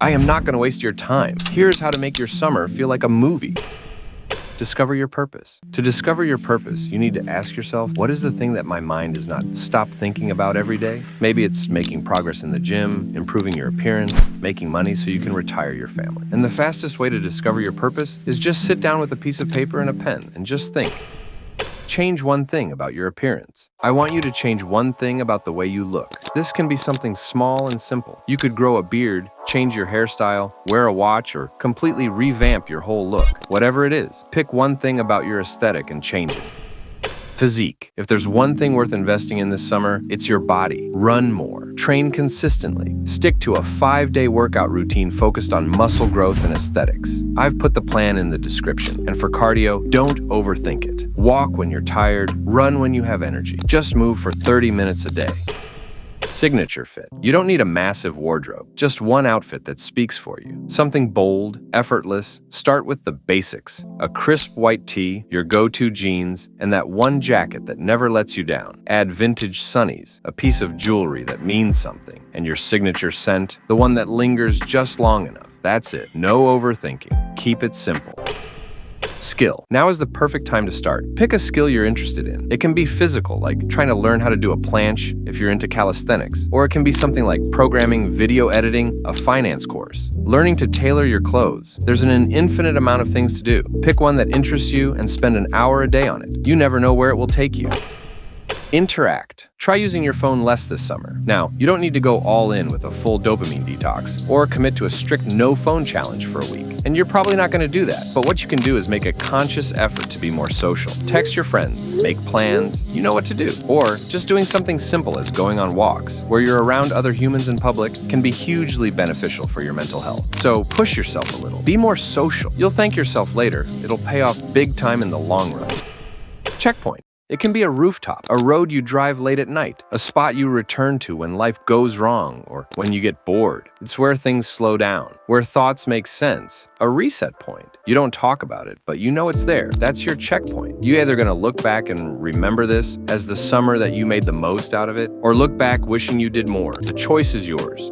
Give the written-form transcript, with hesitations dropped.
I am not going to waste your time. Here's how to make your summer feel like a movie. Discover your purpose. To discover your purpose, you need to ask yourself, what is the thing that my mind does not stop thinking about every day? Maybe it's making progress in the gym, improving your appearance, making money so you can retire your family. And the fastest way to discover your purpose is just sit down with a piece of paper and a pen and just think. Change one thing about your appearance. I want you to change one thing about the way you look. This can be something small and simple. You could grow a beard, change your hairstyle, wear a watch, or completely revamp your whole look. Whatever it is, pick one thing about your aesthetic and change it. Physique. If there's one thing worth investing in this summer, it's your body. Run more. Train consistently. Stick to a 5-day workout routine focused on muscle growth and aesthetics. I've put the plan in the description. And for cardio, don't overthink it. Walk when you're tired, run when you have energy. Just move for 30 minutes a day. Signature fit. You don't need a massive wardrobe, just one outfit that speaks for you. Something bold, effortless. Start with the basics. A crisp white tee, your go-to jeans, and that one jacket that never lets you down. Add vintage sunnies, a piece of jewelry that means something, and your signature scent, the one that lingers just long enough. That's it. No overthinking. Keep it simple. Skill. Now is the perfect time to start. Pick a skill you're interested in. It can be physical, like trying to learn how to do a planche if you're into calisthenics, or it can be something like programming, video editing, a finance course, learning to tailor your clothes. There's an infinite amount of things to do. Pick one that interests you and spend an hour a day on it. You never know where it will take you. Interact. Try using your phone less this summer. Now, you don't need to go all in with a full dopamine detox or commit to a strict no phone challenge for a week. And you're probably not going to do that. But what you can do is make a conscious effort to be more social. Text your friends, make plans, you know what to do. Or just doing something simple as going on walks, where you're around other humans in public, can be hugely beneficial for your mental health. So push yourself a little. Be more social. You'll thank yourself later. It'll pay off big time in the long run. Checkpoint. It can be a rooftop, a road you drive late at night, a spot you return to when life goes wrong or when you get bored. It's where things slow down, where thoughts make sense, a reset point. You don't talk about it, but you know it's there. That's your checkpoint. You're either going to look back and remember this as the summer that you made the most out of it, or look back wishing you did more. The choice is yours.